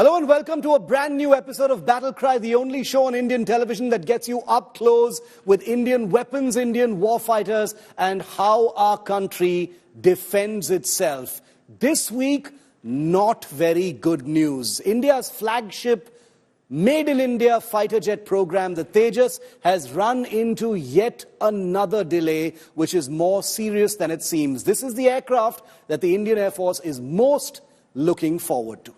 Hello and welcome to a brand new episode of Battle Cry, the only show on Indian television that gets you up close with Indian weapons, Indian warfighters, and how our country defends itself. This week, not very good news. India's flagship Made in India fighter jet program, the Tejas, has run into yet another delay, which is more serious than it seems. This is the aircraft that the Indian Air Force is most looking forward to.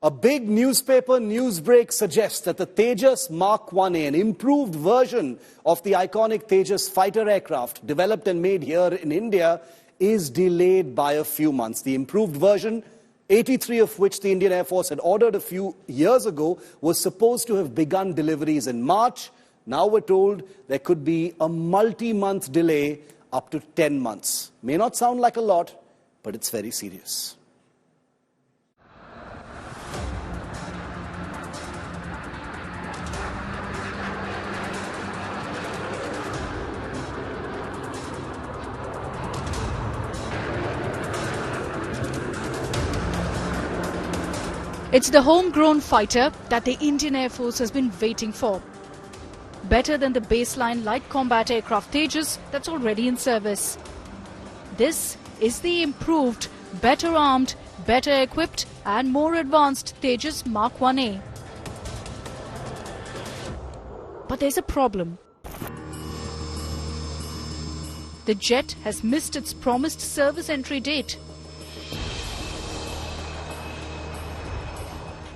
A big newspaper newsbreak suggests that the Tejas Mk-1A, an improved version of the iconic Tejas fighter aircraft developed and made here in India, is delayed by a few months. The improved version, 83 of which the Indian Air Force had ordered a few years ago, was supposed to have begun deliveries in March. Now we're told there could be a multi-month delay up to 10 months. May not sound like a lot, but it's very serious. It's the homegrown fighter that the Indian Air Force has been waiting for. Better than the baseline light combat aircraft Tejas that's already in service. This is the improved, better armed, better equipped and more advanced Tejas Mk-1A. But there's a problem. The jet has missed its promised service entry date.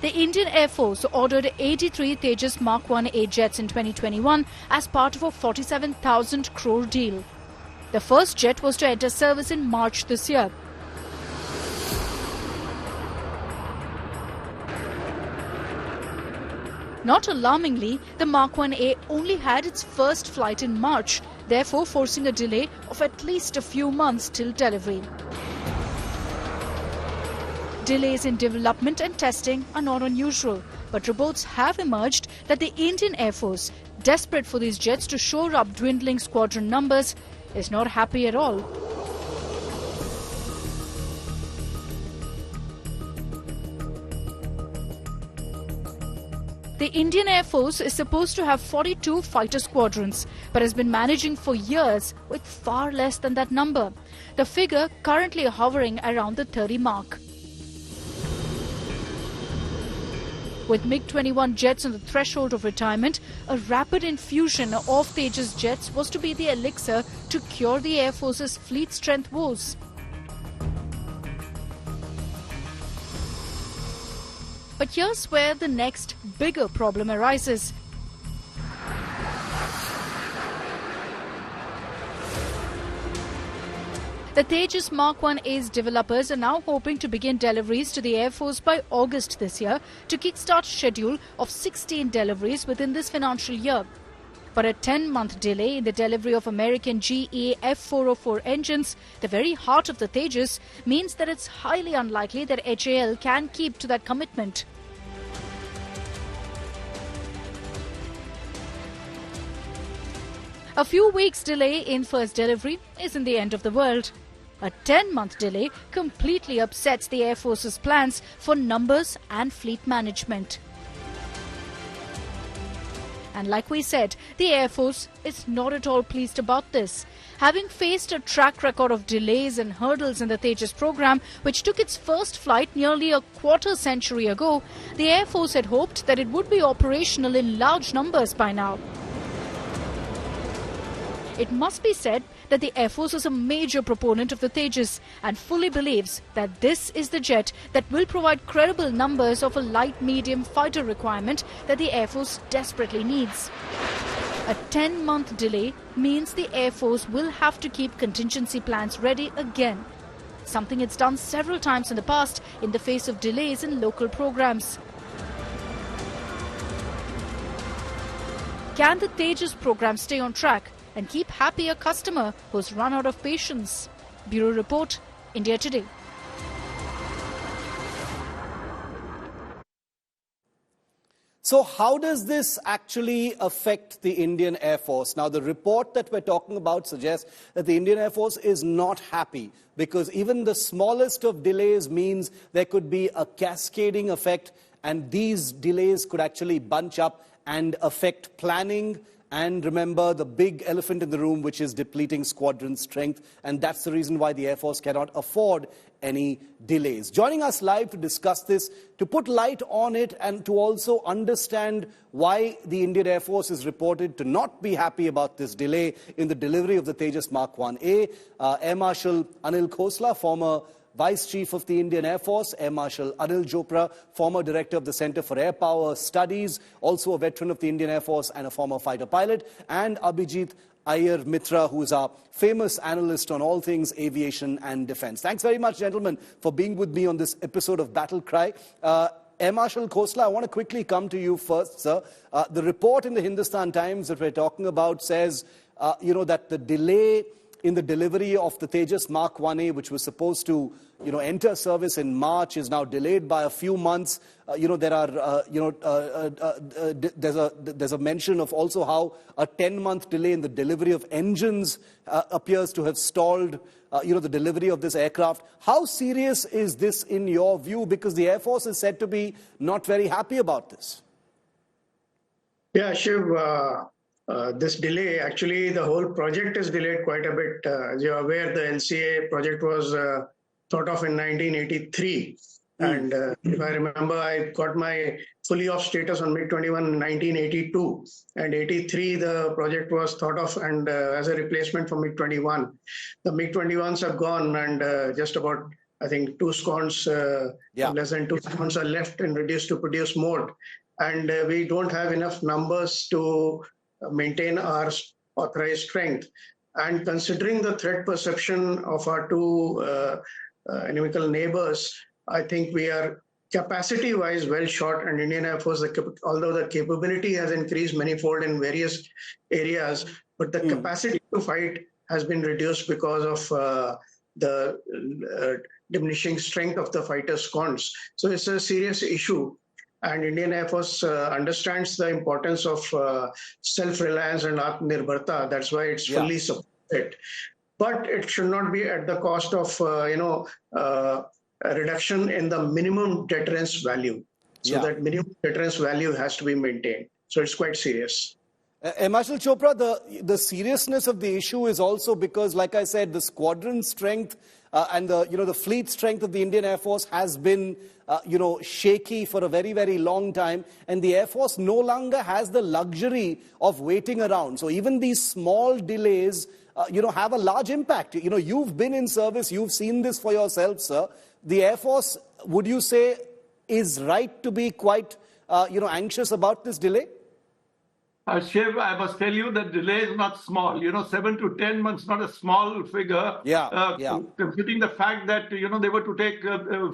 The Indian Air Force ordered 83 Tejas Mk-1A jets in 2021 as part of a 47,000 crore deal. The first jet was to enter service in March this year. Not alarmingly, the Mk-1A only had its first flight in March, therefore forcing a delay of at least a few months till delivery. Delays in development and testing are not unusual, but reports have emerged that the Indian Air Force, desperate for these jets to shore up dwindling squadron numbers, is not happy at all. The Indian Air Force is supposed to have 42 fighter squadrons, but has been managing for years with far less than that number. The figure currently hovering around the 30 mark. With MiG-21 jets on the threshold of retirement, a rapid infusion of Tejas jets was to be the elixir to cure the Air Force's fleet strength woes. But here's where the next bigger problem arises. The Tejas Mk-1A's developers are now hoping to begin deliveries to the Air Force by August this year to kickstart a schedule of 16 deliveries within this financial year. But a 10-month delay in the delivery of American F404 engines, the very heart of the Tejas, means that it's highly unlikely that HAL can keep to that commitment. A few weeks delay in first delivery isn't the end of the world. A 10-month delay completely upsets the Air Force's plans for numbers and fleet management. And like we said, the Air Force is not at all pleased about this. Having faced a track record of delays and hurdles in the Tejas program, which took its first flight nearly a quarter century ago, the Air Force had hoped that it would be operational in large numbers by now. It must be said that the Air Force is a major proponent of the Tejas and fully believes that this is the jet that will provide credible numbers of a light-medium fighter requirement that the Air Force desperately needs. A 10-month delay means the Air Force will have to keep contingency plans ready again, something it's done several times in the past in the face of delays in local programs. Can the Tejas program stay on track and keep happy a customer who's run out of patience? Bureau Report, India Today. So how does this actually affect the Indian Air Force? Now, the report that we're talking about suggests that the Indian Air Force is not happy because even the smallest of delays means there could be a cascading effect, and these delays could actually bunch up and affect planning. And remember the big elephant in the room, which is depleting squadron strength. And that's the reason why the Air Force cannot afford any delays. Joining us live to discuss this, to put light on it and to also understand why the Indian Air Force is reported to not be happy about this delay in the delivery of the Tejas Mk-1A, Air Marshal Anil Khosla, former Vice Chief of the Indian Air Force, Air Marshal Anil Chopra, former Director of the Centre for Air Power Studies, also a veteran of the Indian Air Force and a former fighter pilot, and Abhijit Iyer Mitra, who is our famous analyst on all things aviation and defence. Thanks very much, gentlemen, for being with me on this episode of Battle Cry. Air Marshal Khosla, I want to quickly come to you first, sir. The report in the Hindustan Times that we're talking about says, that the delay in the delivery of the Tejas Mk-1A, which was supposed to, enter service in March, is now delayed by a few months. There's a mention of also how a 10-month delay in the delivery of engines appears to have stalled, the delivery of this aircraft. How serious is this in your view? Because the Air Force is said to be not very happy about this. Yeah, Shiv. This delay, actually, the whole project is delayed quite a bit. As you're aware, the LCA project was thought of in 1983. And if I remember, I got my fully off status on MiG-21 in 1982. And 83, the project was thought of and as a replacement for MiG-21. The MiG-21s have gone, and just about, I think, less than 2 squadrons are left in reduced to produce mode. And we don't have enough numbers to maintain our authorized strength. And considering the threat perception of our two inimical neighbors, I think we are capacity-wise well short, and Indian Air Force, although the capability has increased manifold in various areas, but the capacity to fight has been reduced because of the diminishing strength of the fighter squadrons. So it's a serious issue. And Indian Air Force understands the importance of self-reliance and Atmanirbharta. That's why it's fully supported. But it should not be at the cost of, a reduction in the minimum deterrence value. So that minimum deterrence value has to be maintained. So it's quite serious. Marshal Chopra, the seriousness of the issue is also because, like I said, the squadron strength and the fleet strength of the Indian Air Force has been shaky for a very, very long time, and the Air Force no longer has the luxury of waiting around. So even these small delays, have a large impact. You've been in service, you've seen this for yourself, sir. The Air Force, would you say, is right to be quite, anxious about this delay? Shiv, I must tell you that delay is not small. 7 to 10 months, not a small figure. Considering the fact that, they were to take,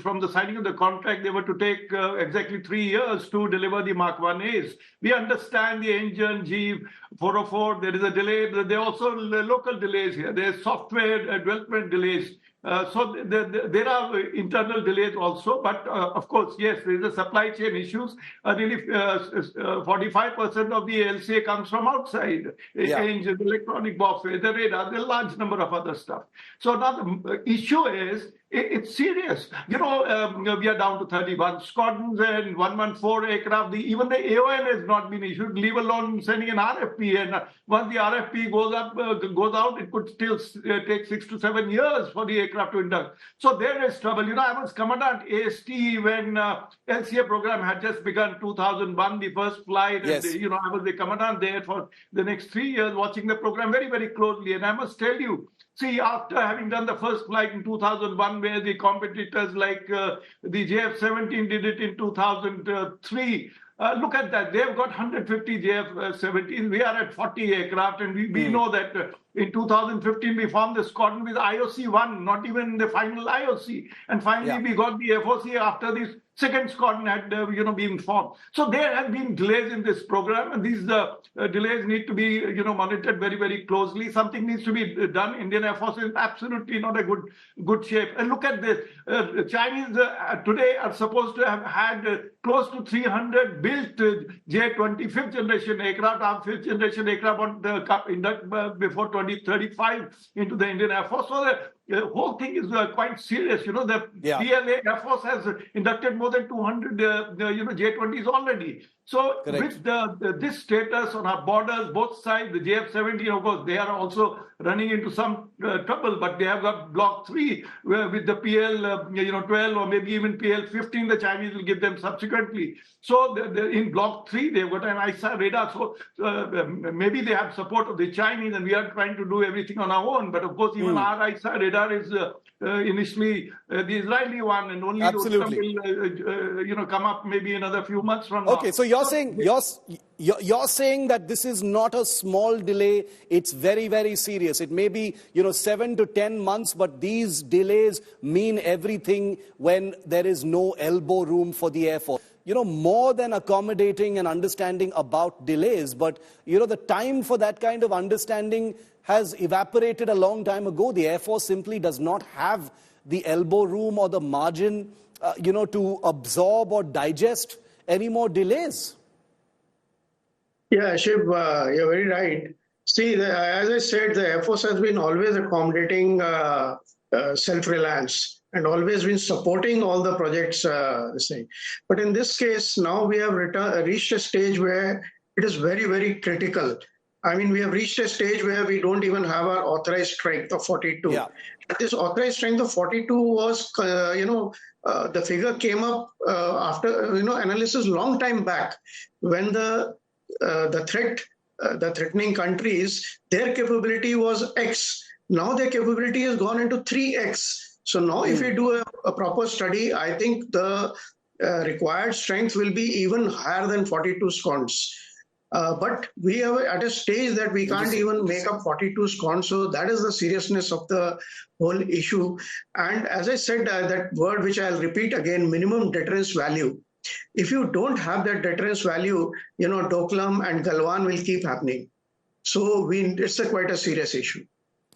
from the signing of the contract, they were to take exactly 3 years to deliver the Mk-1As. We understand the engine, G404, there is a delay. There are also local delays here. There are software development delays. So there are internal delays also, but of course, yes, there is a supply chain issues. Nearly 45% of the LCA comes from outside. Engines, electronic boxes, the radar, the large number of other stuff. So now the issue is It's serious. You know, we are down to 31 squadrons and 114 aircraft. Even the AON has not been issued, leave alone sending an RFP. And once the RFP goes out, it could still take 6 to 7 years for the aircraft to induct. So there is trouble. You know, I was Commandant AST when LCA program had just begun 2001, the first flight. Yes. And, you know, I was the Commandant there for the next 3 years, watching the program very, very closely. And I must tell you, see, after having done the first flight in 2001, where the competitors like the JF-17 did it in 2003, look at that. They've got 150 JF-17. We are at 40 aircraft, and we know that in 2015, we formed the squadron with IOC-1, not even the final IOC. And finally, we got the FOC after this second squadron had been formed. So there have been delays in this program, and these delays need to be monitored very, very closely. Something needs to be done. Indian Air Force is absolutely not a good shape. And look at this. The Chinese today are supposed to have had close to 300 built J-20 fifth generation aircraft, fifth generation aircraft on the before 2035 into the Indian Air Force. So the whole thing is quite serious. You know, the PLA Air Force has inducted more than 200 J-20s already. So with this status on our borders, both sides, the JF-17, of course, they are also running into some trouble, but they have got Block 3 with the PL-12 or maybe even PL-15, the Chinese will give them subsequently. So in Block 3, they've got an ISA radar. So maybe they have support of the Chinese, and we are trying to do everything on our own. But of course, even our ISA radar is initially the Israeli one, and only those will come up maybe another few months from now. Okay, so you're saying that this is not a small delay. It's very, very serious. It may be 7 to 10 months, but these delays mean everything when there is no elbow room for the Air Force. More than accommodating and understanding about delays, but the time for that kind of understanding has evaporated a long time ago. The Air Force simply does not have the elbow room or the margin, to absorb or digest any more delays. Yeah, Shiv, you're very right. See, as I said, the Air Force has been always accommodating self-reliance and always been supporting all the projects. But in this case, now we have reached a stage where it is very, very critical. I mean, we have reached a stage where we don't even have our authorized strength of 42. Yeah. This authorized strength of 42 was, the figure came up after, analysis long time back when the threatening countries, their capability was X. Now their capability has gone into 3X. So now if we do a proper study, I think the required strength will be even higher than 42 squadrons. But we are at a stage that we can't even make up 42 squadrons. So that is the seriousness of the whole issue. And as I said, that word which I'll repeat again, minimum deterrence value. If you don't have that deterrence value, Doklam and Galwan will keep happening. So it's quite a serious issue.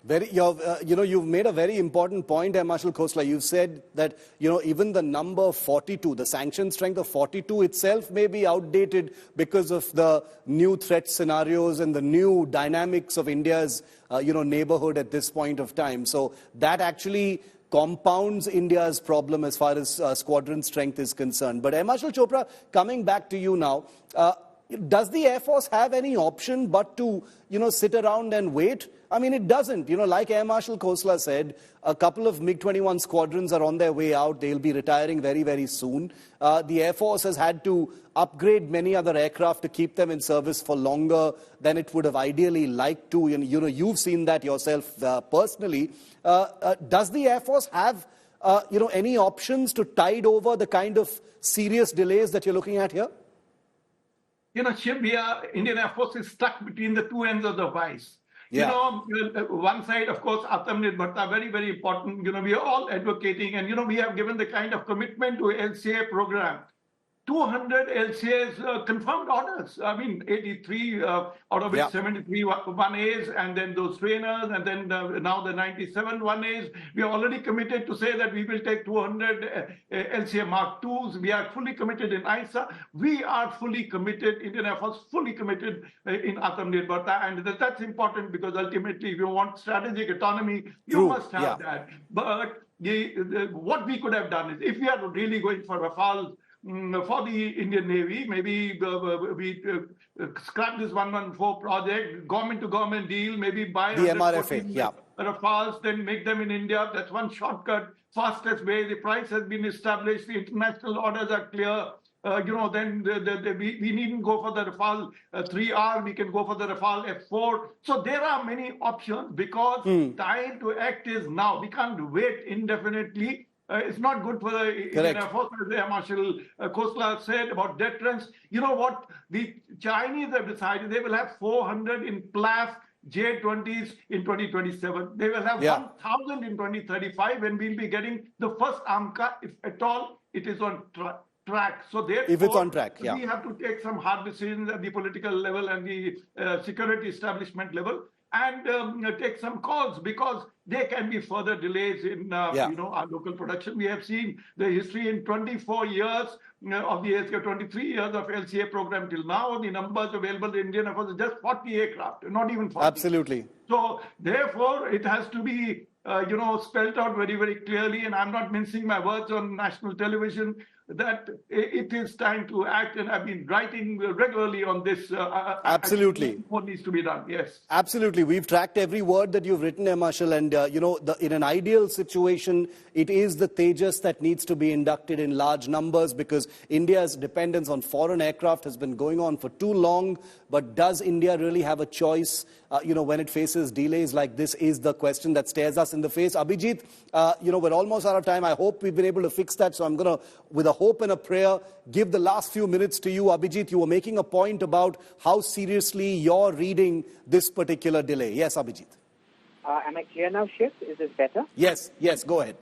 You've made a very important point, Air Marshal Khosla. You've said that, even the number 42, the sanction strength of 42 itself may be outdated because of the new threat scenarios and the new dynamics of India's, neighborhood at this point of time. So that actually compounds India's problem as far as squadron strength is concerned. But Air Marshal Chopra, coming back to you now, does the Air Force have any option but to, sit around and wait? I mean, it doesn't. Like Air Marshal Khosla said, a couple of MiG-21 squadrons are on their way out. They'll be retiring very, very soon. The Air Force has had to upgrade many other aircraft to keep them in service for longer than it would have ideally liked to. You've seen that yourself personally. Does the Air Force have, any options to tide over the kind of serious delays that you're looking at here? Shiv, Indian Air Force is stuck between the two ends of the vice. Yeah. One side, of course, Atmanirbharta, very, very important. We are all advocating, and, we have given the kind of commitment to LCA program. 200 LCAs confirmed orders. I mean, 83 out of which 73 1As, and then those trainers, and then now the 97 1As. We are already committed to say that we will take 200 LCA Mark IIs. We are fully committed in ISA. We are fully committed, Indian Air Force fully committed in Atmanirbharta, and that's important because ultimately, if you want strategic autonomy, you must have that. But what we could have done is, if we are really going for Rafale for the Indian Navy, maybe we scrap this 114 project, government to government deal, maybe buy the MRFA, yeah. Rafales, then make them in India. That's one shortcut, fastest way. The price has been established. The international orders are clear. Then we needn't go for the Rafale 3R. We can go for the Rafale F4. So there are many options because time to act is now. We can't wait indefinitely. It's not good for the Indian Air Force, as Air Marshal Khosla said about deterrence. You know what? The Chinese have decided they will have 400 in PLAF J-20s in 2027. They will have 1,000 in 2035, and we'll be getting the first AMCA, if at all it is on track. So therefore, if it's on track, we have to take some hard decisions at the political level and the security establishment level, and take some calls, because there can be further delays in our local production. We have seen the history in 24 years of the 23 years of LCA program till now. The numbers available in Indian Air Force is just 40 aircraft, not even 40. Absolutely. So therefore, it has to be spelled out very, very clearly, and I'm not mincing my words on national television, that it is time to act, and I've been writing regularly on this. Absolutely. What needs to be done, yes. Absolutely. We've tracked every word that you've written, Air Marshal, and in an ideal situation, it is the Tejas that needs to be inducted in large numbers, because India's dependence on foreign aircraft has been going on for too long. But does India really have a choice, when it faces delays like this, is the question that stares us in the face. Abhijit, we're almost out of time. I hope we've been able to fix that. So I'm going to, with a hope and a prayer, give the last few minutes to you. Abhijit, you were making a point about how seriously you're reading this particular delay. Yes, Abhijit. Am I clear now, Shiv? Is this better? Yes, go ahead.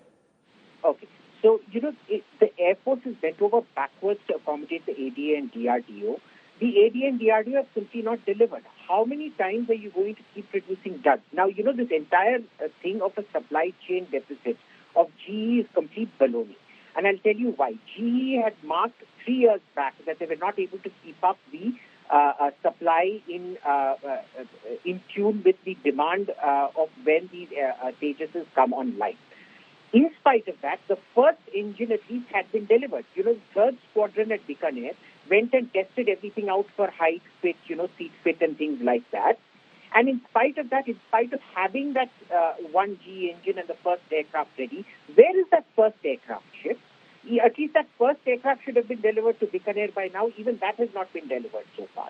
Okay. So, the Air Force is bent over backwards to accommodate the ADA and DRDO. The ADA and DRDO have simply not delivered. How many times are you going to keep producing duds? Now, this entire thing of a supply chain deficit of GE is complete baloney. And I'll tell you why. GE had marked 3 years back that they were not able to keep up the supply in tune with the demand of when these Tejases come online. In spite of that, the first engine at least had been delivered. The third squadron at Bikaner went and tested everything out for height fit, seat fit and things like that. And in spite of that, in spite of having that one GE engine and the first aircraft ready, where is that first aircraft ship? At least that first aircraft should have been delivered to Bikaner by now. Even that has not been delivered so far.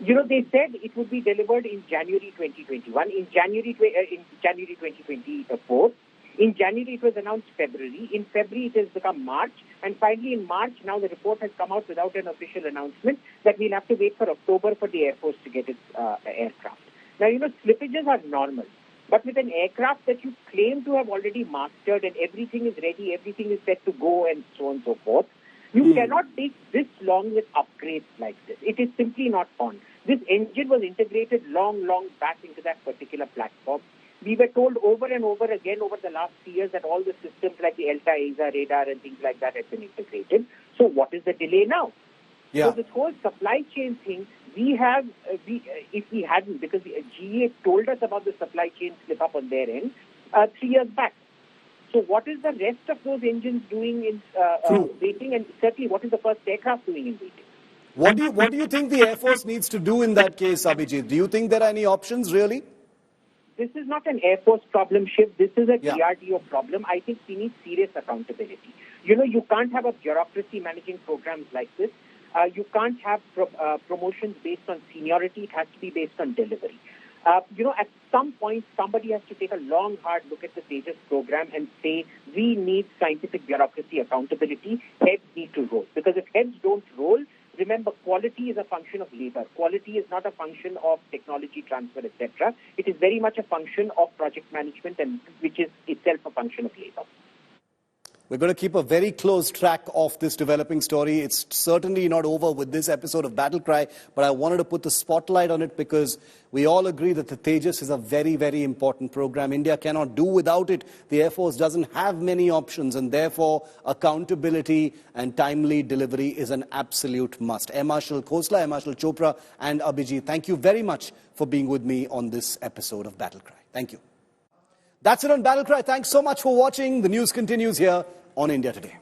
They said it would be delivered in January 2021, in January 2024. In January, it was announced February. In February, it has become March. And finally, in March, now the report has come out without an official announcement that we'll have to wait for October for the Air Force to get its aircraft. Now, slippages are normal. But with an aircraft that you claim to have already mastered and everything is ready, everything is set to go and so on and so forth, you cannot take this long with upgrades like this. It is simply not on. This engine was integrated long back into that particular platform. We were told over and over again over the last 3 years that all the systems like the ELTA, AESA, radar and things like that had been integrated. So what is the delay now? Yeah. So this whole supply chain thing, if we hadn't, because GE told us about the supply chain slip up on their end 3 years back. So what is the rest of those engines doing in waiting, and certainly what is the first aircraft doing in waiting? What do you think the Air Force needs to do in that case, Abhijit? Do you think there are any options really? This is not an Air Force problem, Shiv. This is a DRDO problem. I think we need serious accountability. You can't have a bureaucracy managing programs like this. You can't have promotions based on seniority. It has to be based on delivery. At some point, somebody has to take a long, hard look at the Tejas program and say, we need scientific bureaucracy accountability. Heads need to roll. Because if heads don't roll, remember, quality is a function of labor. Quality is not a function of technology transfer, etc. It is very much a function of project management, and which is itself a function of labor. We're going to keep a very close track of this developing story. It's certainly not over with this episode of Battle Cry, but I wanted to put the spotlight on it because we all agree that the Tejas is a very, very important program. India cannot do without it. The Air Force doesn't have many options, and therefore accountability and timely delivery is an absolute must. Air Marshal Khosla, Air Marshal Chopra and Abhijit, thank you very much for being with me on this episode of Battle Cry. Thank you. That's it on Battle Cry. Thanks so much for watching. The news continues here on India Today.